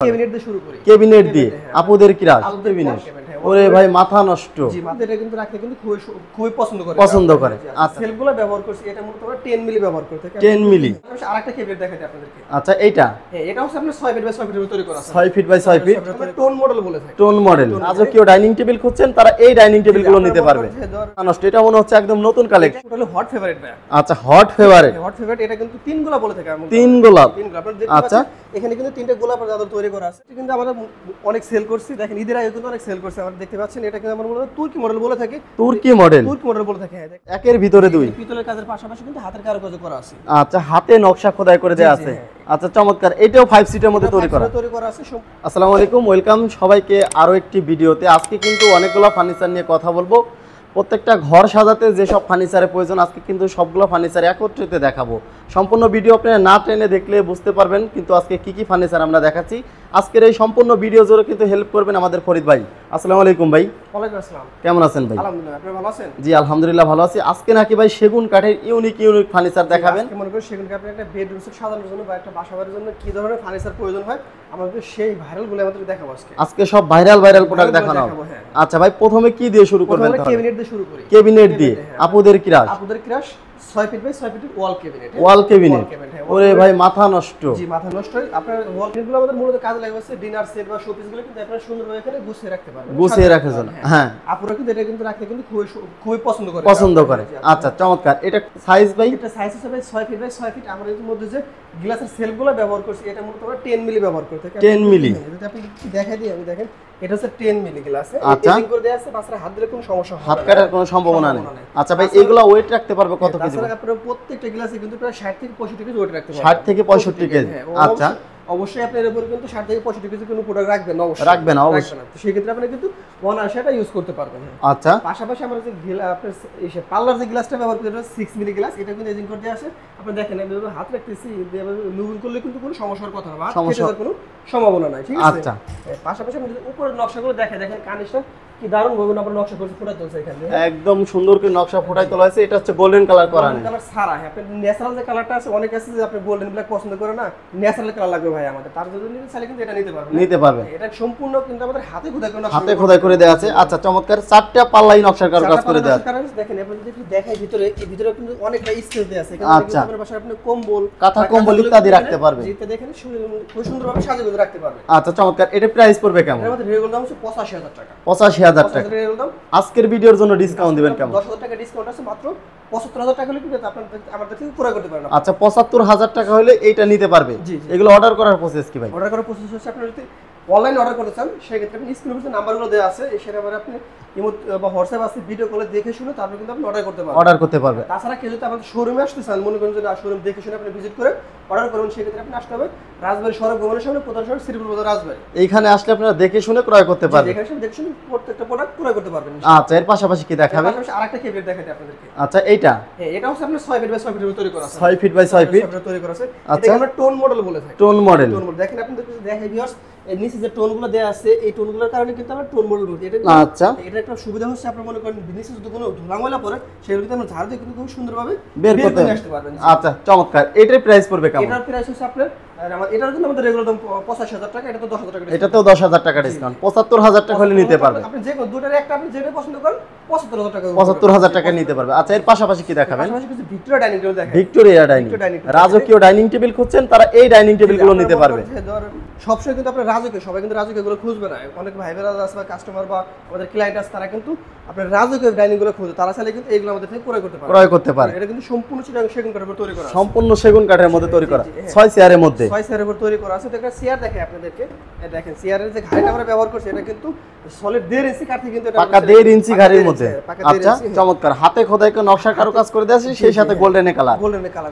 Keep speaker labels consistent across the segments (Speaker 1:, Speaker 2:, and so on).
Speaker 1: Cabinet দিয়ে শুরু করি।
Speaker 2: ক্যাবিনেট দিয়ে আপুদের ক্রাশ ক্যাবিনেট। ওরে ভাই মাথা নষ্ট।
Speaker 1: জি, এটা কিন্তু রাখতে কিন্তু খুবই পছন্দ করে।
Speaker 2: আচ্ছা,
Speaker 1: সেলফগুলো ব্যবহার করছি, এটা মূলত আমরা 10 মিলি ব্যবহার করতে।
Speaker 2: 10 মিলি।
Speaker 1: আরেকটা ক্যাবিনেট দেখাই আপনাদেরকে।
Speaker 2: আচ্ছা, এইটা
Speaker 1: হ্যাঁ, এটা হচ্ছে আপনার 6 ফিট বাই 6 ফিটের তৈরি করা আছে।
Speaker 2: 6 feet by 6 feet
Speaker 1: tone model বলে থাকে।
Speaker 2: Tone model. রাজকীয় ডাইনিং টেবিল খুঁজছেন, তারা এই ডাইনিং টেবিল গুলো নিতে পারবে। নষ্ট, এটা মনে হচ্ছে একদম নতুন কালেকশন।
Speaker 1: টোটালি হট ফেভারিট ভাই।
Speaker 2: আচ্ছা, হট ফেভারিট।
Speaker 1: হট ফেভারিট, এটা কিন্তু 3 গোলাপ বলে থাকে।
Speaker 2: 3 গোলাপ।
Speaker 1: আপনারা দেখতে পাচ্ছেন এখানে কিন্তু 3টা গোলাপের চাদর তৈরি করা আছে। এটা কিন্তু আমরা অনেক সেল করছি। দেখেন ঈদের আগে কিন্তু অনেক সেল করছি। আমরা দেখতে পাচ্ছেন এটা কিন্তু আমরা মূলত তুর্কি মডেল বলে থাকি।
Speaker 2: তুর্কি মডেল
Speaker 1: বলে থাকে।
Speaker 2: একের ভিতরে দুই।
Speaker 1: পিতলের কাজের পাশাপাশি কিন্তু হাতের কারুকাজ করা আছে।
Speaker 2: আচ্ছা, হাতে নকশা খোদাই করে দেয়া আছে। আচ্ছা, চমৎকার। এটাও 5 সিটের মধ্যে তৈরি করা
Speaker 1: আছে।
Speaker 2: আসসালামু আলাইকুম, ওয়েলকাম সবাইকে আরো একটি ভিডিওতে। আজকে কিন্তু অনেকগুলো ফার্নিচার নিয়ে কথা বলবো। প্রত্যেকটা ঘর সাজাতে যেসব ফার্নিচারের প্রয়োজন, আজকে কিন্তু সবগুলো ফার্নিচার একত্রিত দেখাবো। সম্পূর্ণ ভিডিও আপনারা না টেনে দেখলে বুঝতে পারবেন কিন্তু আজকে কি কি ফার্নিচার আমরা দেখাচ্ছি। আজকের এই সম্পূর্ণ ভিডিও জুড়ে কিন্তু হেল্প করবেন আমাদের ফরিদ ভাই। আসসালামু আলাইকুম ভাই।
Speaker 1: ওয়ালাইকুম আসসালাম।
Speaker 2: কেমন আছেন ভাই?
Speaker 1: আলহামদুলিল্লাহ, আপনি ভালো আছেন?
Speaker 2: জি আলহামদুলিল্লাহ ভালো আছি। আজকে নাকি ভাই সেগুন কাঠের ইউনিক ফার্নিচার দেখাবেন।
Speaker 1: আজকে মনে করি সেগুন কাঠের একটা বেডরুম সেট সাজানোর জন্য বা একটা বাসাবাড়ির জন্য কি ধরনের ফার্নিচার প্রয়োজন হয়, আমাদের সেই ভাইরাল গুলো আমাদের দেখাবো আজকে।
Speaker 2: আজকে সব ভাইরাল প্রোডাক্ট দেখানো হবে। আচ্ছা ভাই, প্রথমে কি দিয়ে শুরু করবেন?
Speaker 1: প্রথমে ক্যাবিনেট দিয়ে শুরু করি।
Speaker 2: ক্যাবিনেট দিয়ে আপুদের crush 6 feet by 6 feet wall cabinet. Wall cabinet. ওরে ভাই মাথা নষ্ট।
Speaker 1: জি, মাথা নষ্ট। আপনার ওয়াল ক্যাবিনেটগুলো আমাদের মূলত কাজে লাগে হচ্ছে ডিনার সেট বা শোপিসগুলো কিন্তু আপনারা সুন্দরভাবে এখানে গুছিয়ে রাখতে পারবেন।
Speaker 2: গুছিয়ে রাখার জন্য। হ্যাঁ,
Speaker 1: আপুরা কিন্তু এটা কিন্তু রাখতে কিন্তু খুবই
Speaker 2: পছন্দ করে। আচ্ছা, চমৎকার। এটা সাইজ ভাই?
Speaker 1: এটা সাইজ হিসেবে 6 ফিট বাই 6 ফিট। আমরা এর মধ্যে যে গ্লাসের সেলফগুলো ব্যবহার করছি, এটা মূলত আমরা 10 মিলি ব্যবহার করতে।
Speaker 2: 10 মিলি।
Speaker 1: যদি আপনি দেখাই দিই, আমি দেখেন এটা হচ্ছে 10 মিলি গ্লাস।
Speaker 2: আচ্ছা,
Speaker 1: এডিং করে দেয়া আছে, বাছরা হাত দিলে কোনো সমস্যা হবে না।
Speaker 2: হাত কাটার কোনো সম্ভাবনা নেই। আচ্ছা ভাই, এগুলা ওয়েট রাখতে পারবে কত কেজি?
Speaker 1: তাছাড়া আপনারা প্রত্যেকটা গ্লাসে কিন্তু প্রায় 60 থেকে 65 কেজি ওয়েট রাখতে পারবেন।
Speaker 2: 60 থেকে 65 কেজি। আচ্ছা,
Speaker 1: অবশ্যই আপনি এর উপরে কিন্তু 60 থেকে 65 কেজি কোনো প্রোডাক্ট রাখবেন না।
Speaker 2: রাখবেন না অবশ্যই।
Speaker 1: তো সেই ক্ষেত্রে আপনি কিন্তু অনায়াসে ইউজ করতে পারবেন।
Speaker 2: আচ্ছা,
Speaker 1: পাশাপাশি আমরা যে আপনার এই পার্লার যে গ্লাসটা ব্যবহার করি, এটা 6 মিলি গ্লাস। এটা কিন্তু এজিং করতে আসে। আপনি দেখেন আমি হাত রাখতেছি, মুভিং করলে কিন্তু কোনো সমস্যার কথা না, সমস্যার কোনো সম্ভাবনা নাই। ঠিক আছে?
Speaker 2: আচ্ছা,
Speaker 1: পাশাপাশি আপনি উপরের নকশাগুলো দেখেন কানেকশন কি দারুণ ভাবে আমরা নকশা করে ফুটাই তুলছে এখানে।
Speaker 2: একদম সুন্দর করে নকশা ফুটাই তোলা হয়েছে। এটা হচ্ছে গোল্ডেন কালার করা নেই।
Speaker 1: কালার সারা। আপনি ন্যাচারাল যে কালারটা আছে, অনেক আছে যে আপনি গোল্ডেন ব্ল্যাক পছন্দ করে না, ন্যাচারাল কালার লাগবে ভাই আমাদের। তার জন্য নিতে চাইলে কিন্তু এটা নিতে পারবেন। এটা সম্পূর্ণ কিন্তু আমাদের হাতে খোদাই করে
Speaker 2: দেয়া আছে। আচ্ছা, চমৎকার। 4টা পাল্লাই নকশার কাজ করে দেয়া আছে।
Speaker 1: দেখেন আপনি যদি দেখাই ভিতরে, এই ভিতরে কিন্তু অনেকটা স্পেস দেয়া আছে। এখানে কিন্তু আপনার বাসায় আপনি কম্বল,
Speaker 2: কাঁথা কম্বল ইত্যাদি রাখতে পারবেন।
Speaker 1: যেটা দেখেন খুব সুন্দরভাবে সাজিয়ে করে রাখতে পারবেন।
Speaker 2: আচ্ছা, চমৎকার। এটা প্রাইস পড়বে কেমন?
Speaker 1: আমাদের রেগুলার দাম হচ্ছে 85,000 টাকা।
Speaker 2: 85,000 টাকা। আজকের ভিডিওর জন্য ডিসকাউন্ট দিবেন কেমন?
Speaker 1: 10,000 টাকা ডিসকাউন্ট আছে। মাত্র 75,000 টাকা হলে কিন্তু আপনারা আমাদের থেকে ক্রয় করতে পারবেন।
Speaker 2: আচ্ছা, 75,000 টাকা হলে এইটা নিতে পারবে। এগুলো অর্ডার করার প্রসেস কি ভাই?
Speaker 1: অর্ডার করার প্রসেস হচ্ছে আপনারা যদি অনলাইনে অর্ডার করতে চান, সেই ক্ষেত্রে আপনি স্ক্রিনের উপরে নাম্বারগুলো দেওয়া আছে, এই সেটা আপনি ইমো বা হোয়াটসঅ্যাপ আছে, ভিডিও কলে দেখে শুনে তারপর কিন্তু আপনি অর্ডার করতে পারবেন। তাছাড়া কেউ যদি আমাদের শোরুমে আসতে চান, মনে করেন যদি শোরুম দেখে শুনে আপনি ভিজিট করে অর্ডার করুন, সেই ক্ষেত্রে আপনি আসতে হবে রাজবাড়ী সড়ক ভবনের সামনে, প্রধান সড়ক শ্রীপুর বাজার রাজবাড়ী।
Speaker 2: এইখানে আসলে আপনারা দেখে শুনে ক্রয় করতে পারবেন।
Speaker 1: এখানে এসে দেখে শুনে প্রত্যেকটা প্রোডাক্ট ক্রয় করতে পারবেন।
Speaker 2: আচ্ছা, এর পাশাপাশি কি দেখাবেন?
Speaker 1: আরেকটা ক্যাবিনেট দেখাতে আপনাদেরকে।
Speaker 2: আচ্ছা, এইটা?
Speaker 1: হ্যাঁ, এটা হচ্ছে আপনার 6 ফিট বাই 6 ফিটের তৈরি করা আছে।
Speaker 2: 6 ফিট বাই 6 ফিট
Speaker 1: তৈরি করা আছে।
Speaker 2: আচ্ছা,
Speaker 1: এটা আমরা টোন মডেল বলে থাকি।
Speaker 2: Tone model.
Speaker 1: দেখেন আপনি দেখেন ভিউয়ার্স, এর নিচে যে টোনগুলো দেয়া আছে, এই টোনগুলোর কারণে কিন্তু আমরা টোন মডেল বলি। এটা
Speaker 2: আচ্ছা,
Speaker 1: এটা একটা সুবিধা হচ্ছে আপনারা মনে করেন নিচে যদি কোনো ধুলা ময়লা পড়ে, সেগুলো কিন্তু আমরা ঝাড়ু দিয়ে কিন্তু খুব সুন্দরভাবে
Speaker 2: বের করতে
Speaker 1: আসতে পারবেন।
Speaker 2: আচ্ছা, চমৎকার। এটার প্রাইস পড়বে কেমন?
Speaker 1: এটার প্রাইস হচ্ছে আপনার এটার জন্য আমাদের রেগুলার দাম 85,000 টাকা। এটা তো 10,000 টাকা।
Speaker 2: এটাতেও 10,000 টাকা ডিসকাউন্ট। 75,000 টাকা হলে নিতে পারবে।
Speaker 1: আপনি যে দুটার একটা আপনি যেটা পছন্দ করেন 75,000 টাকা।
Speaker 2: 75,000 টাকা নিতে পারবে। আচ্ছা, এর পাশাপাশি কি দেখাবেন?
Speaker 1: পাশাপাশি কিছু ভিক্টোরিয়া ডাইনিং টেবিল দেখাই।
Speaker 2: Victoria dining. রাজকীয় ডাইনিং টেবিল খুঁজছেন, তারা এই ডাইনিং টেবিল গুলো নিতে পারবে।
Speaker 1: সবসময় কিন্তু আপনার রাজকীয়, সবাই কিন্তু রাজকীয় গুলো খুঁজবে না। অনেক ভাই বোনেরা আছে বা কাস্টমার বা আমাদের ক্লায়েন্ট আছে, তারা কিন্তু আপনার রাজকীয় ডাইনিং গুলো খুঁজে, তারা চাইলে কিন্তু এইগুলো আমাদের থেকে ক্রয় করতে পারে। এটা কিন্তু সম্পূর্ণ সেগুন কাঠের উপর তৈরি করা।
Speaker 2: সম্পূর্ণ সেগুন কাঠের মধ্যে তৈরি করা। 6 চেয়ারের মধ্যে।
Speaker 1: 6 চেয়ারের উপর তৈরি করা আছে। একটা চেয়ার দেখাই আপনাদেরকে। দেখেন চেয়ারের যে ঘাড়িটা আমরা ব্যবহার করছি, এটা কিন্তু সলিড 1.5 ইঞ্চি কাঠ থেকে কিন্তু এটা
Speaker 2: পাকা 1.5 ইঞ্চি ঘাড়ির মধ্যে। আচ্ছা, চমৎকার। হাতে খোদাই করে নকশা কারুকাজ করে দেয়া আছে, সেই সাথে গোল্ডেন কালার।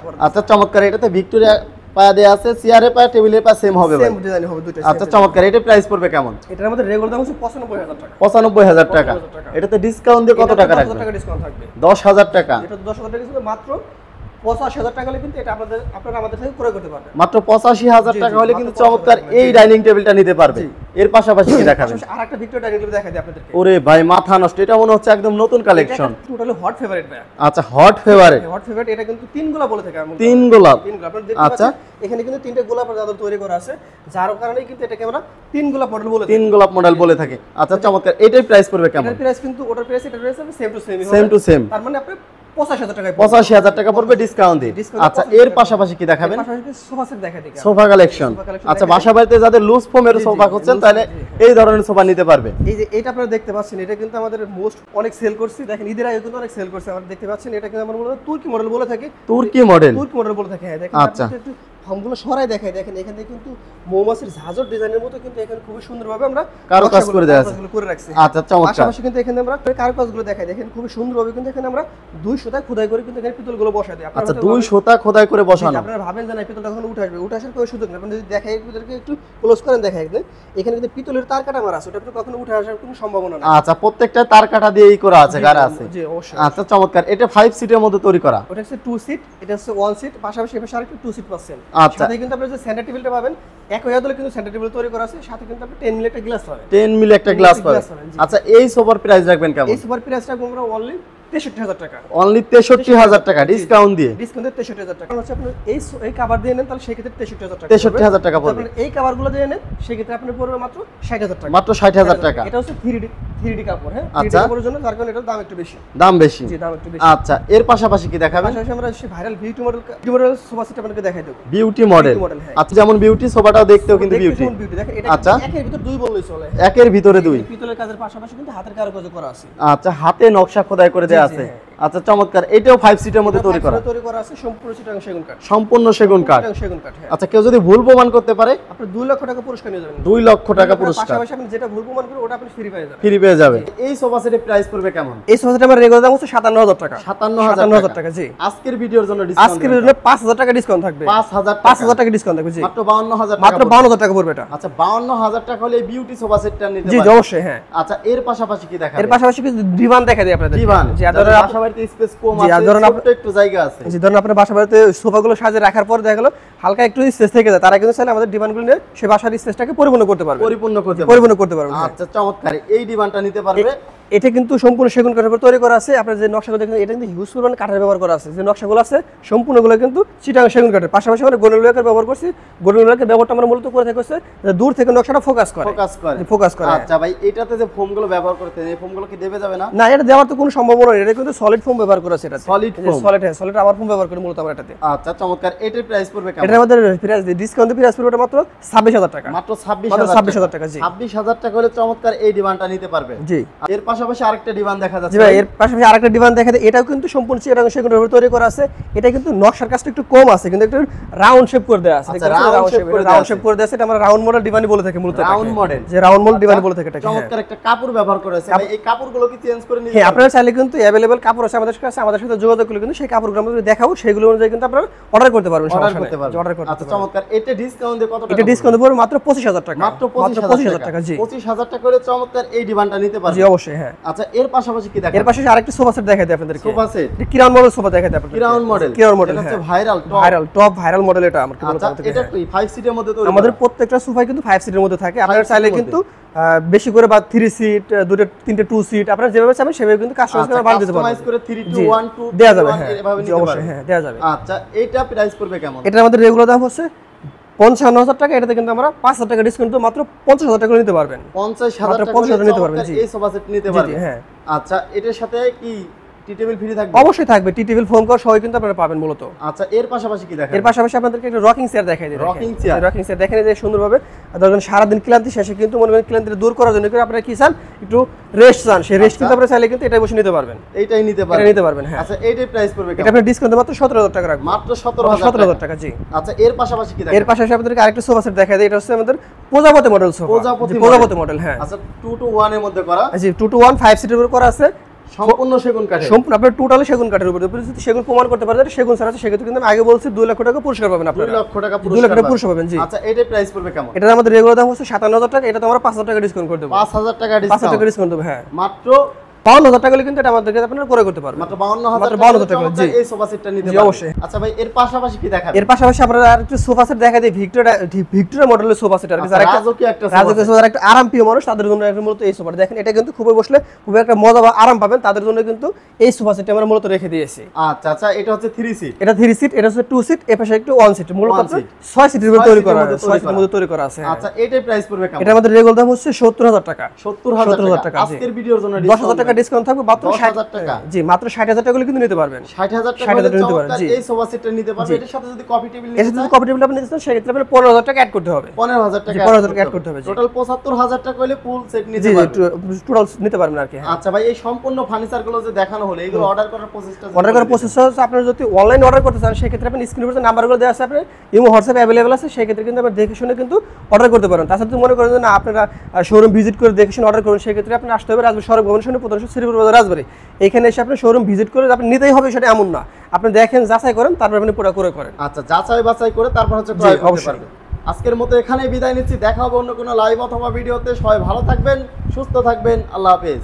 Speaker 1: করা।
Speaker 2: আচ্ছা, চমৎকার। এটাতে ভিক্টোরিয়া পায়া দেয়া আছে, চেয়ারে পায়া টেবিলের পায়া সেম হবে ভাই।
Speaker 1: সেম ডিজাইন হবে দুটো।
Speaker 2: আচ্ছা, চমৎকার। এটা প্রাইস পড়বে কেমন?
Speaker 1: এটার মধ্যে রেগুলার দাম হচ্ছে 95,000 টাকা।
Speaker 2: 95,000 টাকা। এটাতে ডিসকাউন্ট দিয়ে কত টাকা রাখবেন?
Speaker 1: 10,000 টাকা ডিসকাউন্ট থাকবে।
Speaker 2: 10,000 টাকা।
Speaker 1: এটা 10,000 টাকা ছিল, মাত্র 85,000 টাকা হলে কিন্তু এটা আপনারা আমাদের থেকে ক্রয় করতে পারবেন।
Speaker 2: মাত্র 85,000 টাকা হলে কিন্তু চমৎকার এই ডাইনিং টেবিলটা নিতে পারবে। এর পাশাপাশি কি দেখাবেন?
Speaker 1: আরেকটা ভিক্টোরিয়া ডাইনিং টেবিল দেখাই দিই আপনাদেরকে।
Speaker 2: ওরে ভাই মাথা নষ্ট, এটা মনে হচ্ছে একদম নতুন কালেকশন।
Speaker 1: টোটালি হট ফেভারিট ভাই।
Speaker 2: আচ্ছা হট ফেভারিট।
Speaker 1: হট ফেভারিট, এটা কিন্তু তিন গোলাপ বলে থাকে আমরা।
Speaker 2: তিন গোলাপ।
Speaker 1: আপনারা দেখতে পাচ্ছেন এখানে কিন্তু তিনটা গোলাপের চাদর তৈরি করা আছে, যার কারণে কিন্তু এটাকে আমরা তিন গোলাপ মডেল বলে থাকি।
Speaker 2: তিন গোলাপ মডেল বলে থাকি। আচ্ছা চমৎকার। এটার প্রাইস পড়বে কেমন?
Speaker 1: এটার প্রাইস কিন্তু ওটার প্রাইস এটার প্রাইস সেম টু সেম হবে।
Speaker 2: Same to same.
Speaker 1: তার মানে আপনি 85,000 টাকা
Speaker 2: 85,000 টাকা পড়বে ডিসকাউন্ট দিয়ে। আচ্ছা এর পাশাপাশি কি দেখাবেন?
Speaker 1: পাশাপাশি সোফা সেট দেখাই দিই।
Speaker 2: Sofa collection. আচ্ছা বাসা বাড়িতে যাদের লুজ ফোমের সোফা খুঁজছেন তাহলে এই ধরনের সোফা নিতে পারবে।
Speaker 1: এই যে এটা আপনারা দেখতে পাচ্ছেন, এটা কিন্তু আমাদের মোস্ট অনেক সেল করছি। দেখেন ঈদের আগে কিন্তু অনেক সেল করছে। আমরা দেখতে পাচ্ছেন এটা কিন্তু আমরা মূলত তুর্কি মডেল বলে থাকি।
Speaker 2: তুর্কি মডেল।
Speaker 1: তুর্কি মডেল বলে থাকি। হ্যাঁ দেখেন
Speaker 2: আচ্ছা
Speaker 1: একটু ফর্মগুলো সরাই দেখাই। দেখেন এখানে কিন্তু মৌমাছির ঝাঁঝর ডিজাইনের মতো কিন্তু এখানে খুব সুন্দরভাবে আমরা
Speaker 2: কারুকাজ করে দেয়া আছে,
Speaker 1: করে রাখছি।
Speaker 2: আচ্ছা চমৎকার।
Speaker 1: পাশাপাশি কিন্তু এখানে আমরা কারুকাজগুলো দেখাই। দেখেন খুব সুন্দরভাবে কিন্তু এখানে আমরা দুই সুতা খোদাই করে কিন্তু এখানে পিতলগুলো বসাই দিই।
Speaker 2: আচ্ছা দুই সুতা খোদাই করে বসানো।
Speaker 1: আপনারা ভাবেন যে না পিতলটা কখন উঠে আসবে, উঠে আসার কোনো সুযোগ নেই। আপনি যদি দেখাই আপনাদেরকে একটু ক্লোজ করেন দেখাই, এখানে কিন্তু পিতলের তার কাটা মারা আছে, ওটা কিন্তু কখনো উঠে আসার কোনো সম্ভাবনা নেই।
Speaker 2: আচ্ছা প্রত্যেকটা তার কাটা দিয়েই করা আছে, গাড়া আছে।
Speaker 1: জি অবশ্যই।
Speaker 2: আচ্ছা চমৎকার। এটা 5 সিটের মধ্যে তৈরি করা।
Speaker 1: ওটা হচ্ছে 2 সিট, এটা হচ্ছে 1 সিট, পাশাপাশি এপাশে আরেকটা 2 সিট পাচ্ছেন।
Speaker 2: আচ্ছা
Speaker 1: সাথে কিন্তু আপনি যে সেন্টার টেবিলটা পাবেন একই আদলে কিন্তু সেন্টার টেবিল তৈরি করা আছে, সাথে কিন্তু আপনি 10 মিলি একটা গ্লাস পাবেন।
Speaker 2: 10 মিলি একটা গ্লাস পাবেন। আচ্ছা এই সোফার প্রাইস রাখবেন কেমন?
Speaker 1: এই সোফার প্রাইসটা আমরা অনলি 63,000 টাকা।
Speaker 2: অনলি 63,000 টাকা ডিসকাউন্ট দিয়ে।
Speaker 1: ডিসকাউন্টে 63,000 টাকা। হচ্ছে আপনি এই কভার দিয়ে নেন তাহলে সেই ক্ষেত্রে 63,000 টাকা।
Speaker 2: 63,000 টাকা পড়বে।
Speaker 1: আপনি এই কভারগুলো দিয়ে নেন সেই ক্ষেত্রে আপনার পড়বে মাত্র 60,000 টাকা।
Speaker 2: মাত্র 60,000 টাকা।
Speaker 1: এটা হচ্ছে 3D কাপড়। হ্যাঁ 3D
Speaker 2: আচ্ছা
Speaker 1: কাপড়ের জন্য যার কারণে এটার দাম একটু বেশি।
Speaker 2: দাম বেশি।
Speaker 1: জি দাম একটু বেশি।
Speaker 2: আচ্ছা এর পাশাপাশি কি দেখাবেন?
Speaker 1: পাশাপাশি আমরা viral beauty model sofa set আপনাকে দেখাই দেব।
Speaker 2: Beauty model.
Speaker 1: হ্যাঁ।
Speaker 2: আচ্ছা যেমন বিউটি সোফাটাও দেখতেও কিন্তু বিউটি।
Speaker 1: দেখেন এটা
Speaker 2: আচ্ছা
Speaker 1: একের ভিতর দুই বললেই চলে।
Speaker 2: একের ভিতরে দুই।
Speaker 1: পিতলের কাজের পাশাপাশি কিন্তু হাতের কারুকাজ করা আছে।
Speaker 2: আচ্ছা হাতে নকশা খোদাই করে দেয়া আছে। আচ্ছা চমৎকার। এটাও 5 সিটের মধ্যে তৈরি করা
Speaker 1: আছে, সম্পূর্ণ চিটাগাং সেগুন কাঠ।
Speaker 2: সম্পূর্ণ সেগুন কাঠ।
Speaker 1: সেগুন কাঠ। হ্যাঁ।
Speaker 2: আচ্ছা কেউ যদি ভুল প্রমাণ করতে পারে
Speaker 1: আপনি 2 লক্ষ টাকা পুরস্কার নিয়ে যাবেন।
Speaker 2: 2 লক্ষ টাকা পুরস্কার।
Speaker 1: পাশাপাশি আপনি যেটা ভুল প্রমাণ করবেন ওটা আপনি ফ্রি পেয়ে যাবেন।
Speaker 2: ফ্রি পেয়ে যাবেন। এই সোফা সেটের প্রাইস পড়বে কেমন?
Speaker 1: এই সোফা সেট আমার রেগুলার দাম হচ্ছে 57,000 টাকা।
Speaker 2: 57,000
Speaker 1: টাকা। জি
Speaker 2: আজকের ভিডিওর জন্য ডিসকাউন্ট।
Speaker 1: আজকের ভিডিওতে 5,000 টাকা ডিসকাউন্ট থাকবে।
Speaker 2: 5,000
Speaker 1: টাকা ডিসকাউন্ট থাকবে। জি
Speaker 2: মাত্র 52,000 টাকা।
Speaker 1: মাত্র 52,000 টাকা পড়বে এটা।
Speaker 2: আচ্ছা 52,000 টাকা হলে বিউটি সোফা সেটটা নিতে
Speaker 1: জি
Speaker 2: পারবেন।
Speaker 1: অবশ্যই। হ্যাঁ।
Speaker 2: আচ্ছা এর পাশাপাশি কি দেখাবেন?
Speaker 1: এর পাশাপাশি কিছু ডিভান দেখাই দিই আপনাদের।
Speaker 2: ডিভান।
Speaker 1: জি ধরেন
Speaker 2: বাসা বাড়িতে স্পেস কম
Speaker 1: জি,
Speaker 2: আছে,
Speaker 1: ধরেন
Speaker 2: ছোট্ট একটু জায়গা আছে।
Speaker 1: জি ধরেন আপনার বাসা বাড়িতে সোফাগুলো সাজিয়ে রাখার পর দেখা গেল হালকা একটু স্পেস থেকে যায়, তারা কিন্তু চাইলে আমাদের ডিভানগুলো নিয়ে সেই বাসার স্পেসটাকে পরিপূর্ণ করতে পারবে। পরিপূর্ণ করতে পারবে।
Speaker 2: আচ্ছা চমৎকার। এই ডিভানটা নিতে পারবে।
Speaker 1: এটা কিন্তু সম্পূর্ণ সেগুন কাঠের উপর তৈরি করা আছে। আপনার যে নকশাগুলো দেখেন এটা কিন্তু হিউজ পরিমাণ কাঠের ব্যবহার করা আছে। যে নকশাগুলো আছে সম্পূর্ণগুলো কিন্তু চিটাগাং সেগুন কাঠের। পাশাপাশি আমরা গোল্ডেন লেকার ব্যবহার করছি। গোল্ডেন লেকার ব্যবহারটা আমরা মূলত করে থাকি হচ্ছে দূর থেকে নকশাটা ফোকাস করে।
Speaker 2: আচ্ছা ভাই এটাতে যে ফোমগুলো ব্যবহার করতে এই ফোমগুলো কি দেবে যাবে না?
Speaker 1: না এটা দেওয়ার তো কোনো সম্ভাবনা নেই। এটা কিন্তু সলিড ফোম ব্যবহার করা আছে। এটা
Speaker 2: সলিড ফোম।
Speaker 1: সলিড আবার ফোম ব্যবহার করে মূলত আমরা এটাতে।
Speaker 2: আচ্ছা চমৎকার। এটার প্রাইস পড়বে কেমন?
Speaker 1: এটা আমাদের প্রাইস ডিসকাউন্ট প্রাইস পড়বে মাত্র 26,000 টাকা।
Speaker 2: মাত্র 26,000
Speaker 1: টাকা। জি
Speaker 2: 26,000 টাকা হলে চমৎকার এই ডিভানটা নিতে পারবে।
Speaker 1: জি
Speaker 2: এর পাশাপাশি আরেকটা ডিভান দেখা যাচ্ছে।
Speaker 1: জি ভাই এর পাশাপাশি আরেকটা ডিভান দেখা যায়। এটাও কিন্তু সম্পূর্ণ চিটাগাং সেগুনের উপর তৈরি করা আছে। এটা কিন্তু নকশার কাজটা একটু কম আছে, কিন্তু একটু রাউন্ড শেপ করে দেয়া আছে।
Speaker 2: আচ্ছা রাউন্ড শেপ
Speaker 1: করে দেয়া আছে। এটা আমরা রাউন্ড মডেল ডিভানই বলে থাকি মূলত।
Speaker 2: Round model.
Speaker 1: যে রাউন্ড মডেল ডিভানই বলে থাকি এটাকে।
Speaker 2: চমৎকার একটা কাপড় ব্যবহার করেছে ভাই। এই কাপড়গুলো কি চেঞ্জ করে নিতে?
Speaker 1: হ্যাঁ আপনারা চাইলে কিন্তু अवेलेबल কাপড় আছে আমাদের কাছে। আমাদের সাথে যোগাযোগ করলে কিন্তু সেই কাপড়গুলো আমরা দেখাবো, সেগুলো অনুযায়ী কিন্তু আপনারা অর্ডার করতে পারবেন।
Speaker 2: আচ্ছা চমৎকার। এটা ডিসকাউন্ট দিয়ে কত টাকা?
Speaker 1: এটা ডিসকাউন্ট পড়বে মাত্র 25,000 টাকা।
Speaker 2: মাত্র 25,000
Speaker 1: টাকা। জি
Speaker 2: 25,000 টাকা হলে চমৎকার এই ডিভানটা নিতে পারবেন।
Speaker 1: জি অবশ্যই। হ্যাঁ
Speaker 2: আচ্ছা এর পাশাপাশি কি দেখাবেন?
Speaker 1: এর পাশে আরেকটা সোফা সেট দেখাই দিই আপনাদেরকে।
Speaker 2: Sofa set.
Speaker 1: এটা কিরাউন মডেল সোফা দেখাই দিই আপনাদেরকে। কিরাউন মডেল
Speaker 2: হচ্ছে ভাইরাল
Speaker 1: মডেল। এটা আমরা কি বলতে
Speaker 2: এটা 5 সিটের মধ্যে তৈরি।
Speaker 1: আমাদের প্রত্যেকটা সোফাই কিন্তু 5 সিটের মধ্যে থাকে। আপনারা চাইলে কিন্তু বেশি করে বা 3 সিট, 2টা 3টে 2 সিট আপনারা যেভাবে চাইবেন সেভাবে কিন্তু কাস্টমাইজ করে বানিয়ে দিতে পারবেন।
Speaker 2: কাস্টমাইজ করে 3 2 1 2
Speaker 1: দেয়া যাবে। হ্যাঁ
Speaker 2: এভাবে নিতে
Speaker 1: অবশ্যই।
Speaker 2: পারবেন।
Speaker 1: হ্যাঁ দেয়া যাবে।
Speaker 2: আচ্ছা এটা প্রাইস পড়বে কেমন?
Speaker 1: এটা আমাদের রেগুলার দাম হচ্ছে 55,000 টাকা। এটাতে কিন্তু আমরা 5,000 টাকা ডিসকাউন্ট দিয়ে মাত্র 50,000 টাকা নিতে পারবেন।
Speaker 2: 50,000 টাকা
Speaker 1: নিতে পারবেন। জি
Speaker 2: এই সোফা সেট নিতে পারবেন।
Speaker 1: হ্যাঁ
Speaker 2: আচ্ছা এটার সাথে কি টি টেবিল ফ্রি থাকবে?
Speaker 1: অবশ্যই থাকবে। টি টেবিল ফোম কর সবাই কিন্তু আপনারা পাবেন মূলত।
Speaker 2: আচ্ছা এর পাশাপাশি কি দেখাবেন?
Speaker 1: এর পাশাপাশি আপনাদেরকে একটা রকিং চেয়ার দেখাই দিই।
Speaker 2: রকিং চেয়ার
Speaker 1: দেখেন যে সুন্দরভাবে ধরেন সারা দিন ক্লান্তি শেষে কিন্তু মনে করেন ক্লান্তি দূর করার জন্য আপনারা কি চান একটু রেস্ট চান, সেই রেস্ট কিন্তু আপনারা চাইলে কিন্তু এটাই বসে নিতে পারবেন।
Speaker 2: এইটাই নিতে পারবেন। হ্যাঁ আচ্ছা এইটার প্রাইস পড়বে কেমন?
Speaker 1: এটা আপনি ডিসকাউন্ট মাত্র 17,000 টাকা রাখবেন।
Speaker 2: মাত্র 17,000
Speaker 1: টাকা। জি
Speaker 2: আচ্ছা এর পাশাপাশি কি দেখাবেন?
Speaker 1: এর পাশাপাশি আপনাদেরকে আরেকটা সোফা সেট দেখাই দিই। এটা হচ্ছে আমাদের প্রজাপতি মডেল সোফা। প্রজাপতি মডেল। হ্যাঁ
Speaker 2: আচ্ছা 2 to 1 এর মধ্যে করা।
Speaker 1: জি 2 to 1 5 সিটের উপর করা আছে।
Speaker 2: সম্পূর্ণ সেগুন কাঠের।
Speaker 1: সম্পূর্ণ আপনার টোটালি সেগুন কাঠের উপর। যদি সেগুন প্রমাণ করতে পারেন সেগুন ছাড়া আছে সেক্ষেত্রে কিন্তু আমি আগে বলছি 2 লক্ষ টাকা পুরস্কার পাবেন আপনারা।
Speaker 2: 2 লক্ষ টাকা
Speaker 1: 2 লক্ষ টাকা পুরস্কার পাবেন। জি
Speaker 2: আচ্ছা এটার প্রাইস পড়বে কেমন?
Speaker 1: এটা আমাদের রেগুলার দাম হচ্ছে 57,000 টাকা। এটা তো আমরা 5,000 টাকা ডিসকাউন্ট করে দেব।
Speaker 2: 5,000 টাকা ডিসকাউন্ট।
Speaker 1: 5,000 টাকা ডিসকাউন্ট দেব। হ্যাঁ
Speaker 2: মাত্র
Speaker 1: 52,000 টাকা হলে কিন্তু এটা আমাদের কাছে আপনারা ক্রয় করতে পারবেন।
Speaker 2: মাত্র 52,000
Speaker 1: টাকা। জি,
Speaker 2: এই সোফা সেটটা নিতে
Speaker 1: জি,
Speaker 2: পারবেন।
Speaker 1: অবশ্যই।
Speaker 2: আচ্ছা ভাই এর পাশাপাশি কি দেখাবেন?
Speaker 1: এর পাশাপাশি আমরা আরেকটা সোফা সেট দেখা দিই, ভিক্টোরিয়া মডেলের সোফা সেট আর কি। যারা
Speaker 2: রাজকীয় একটা
Speaker 1: রাজকীয় সোফা, একটা আরামপ্রিয় মানুষ তাদের জন্য একটা মূলত এই সোফাটা দেখেন, এটা কিন্তু খুবই বসলে খুবই একটা মজা বা আরাম পাবেন, তাদের জন্য কিন্তু এই সোফা সেটটা আমরা মূলত রেখে দিয়েছি।
Speaker 2: আচ্ছা আচ্ছা, এটা হচ্ছে 3 সিট,
Speaker 1: এটা 3 সিট, এটা হচ্ছে 2 সিট, এর পাশে একটু 1 সিট, মূলত 6 সিটের মধ্যে তৈরি করা আছে, 6 সিটের মধ্যে তৈরি করা আছে।
Speaker 2: আচ্ছা এটার প্রাইস পড়বে কেমন?
Speaker 1: এটা আমাদের রেগুলার দাম হচ্ছে 70,000 টাকা।
Speaker 2: 70,000 টাকা।
Speaker 1: জি।
Speaker 2: আজকের ভিডিওর জন্য
Speaker 1: 10,000 টাকা ডিসকাউন্ট থাকবে, মাত্র
Speaker 2: 10,000 টাকা।
Speaker 1: জি, মাত্র 60,000 টাকা হলে কিন্তু নিতে পারবেন।
Speaker 2: 60,000 টাকা
Speaker 1: 60,000
Speaker 2: হলে
Speaker 1: নিতে পারেন।
Speaker 2: চমৎকার
Speaker 1: জি,
Speaker 2: এই সোফা সেটটা নিতে পারবে। এটার সাথে যদি কফি টেবিল
Speaker 1: এর
Speaker 2: নিতে
Speaker 1: সাথে
Speaker 2: চান,
Speaker 1: যদি কফি টেবিল আপনি নিতে চান সেক্ষেত্রে আপনার 15,000 টাকা অ্যাড করতে হবে।
Speaker 2: 15,000 টাকা
Speaker 1: 15,000 টাকা অ্যাড করতে হবে।
Speaker 2: টোটাল 75,000 টাকা হলে ফুল সেট নিতে
Speaker 1: জি,
Speaker 2: পারবেন।
Speaker 1: টোটাল নিতে পারবেন আর কি।
Speaker 2: আচ্ছা ভাই এই সম্পূর্ণ ফার্নিচার গুলো যে দেখানো হলো, এগুলো অর্ডার করার প্রসেসটা
Speaker 1: অর্ডার করার প্রসেস হচ্ছে আপনারা যদি অনলাইন অর্ডার করতে চান সেক্ষেত্রে আপনি স্ক্রিনের উপরে নাম্বারগুলো দেওয়া আছে, আপনার ইমো হোয়াটসঅ্যাপ অ্যাভেলেবল আছে, সেক্ষেত্রে কিন্তু আপনি দেখে শুনে কিন্তু অর্ডার করতে পারেন। তাছাড়া যদি মনে করেন যে না আপনারা শোরুম ভিজিট করে দেখে শুনে অর্ডার করুন, সেক্ষেত্রে আপনি আসতে হবে রাজবাড়ী সড়ক ভবনের সামনে 1500 শ্রীপুর বাজার রাজবাড়ী। এখানে এসে আপনি শোরুম ভিজিট করে আপনি নিতেই হবে সেটা এমন না, আপনি দেখেন যাচাই করেন তারপর আপনি পুরো করে করেন।
Speaker 2: আচ্ছা যাচাই বাছাই করে তারপর হচ্ছে ক্রয় করতে পারবেন। আজকের মতো এখানেই বিদায় নিচ্ছি, দেখা হবে অন্য কোনো লাইভ অথবা ভিডিওতে। সবাই ভালো থাকবেন, সুস্থ থাকবেন, আল্লাহ হাফেজ।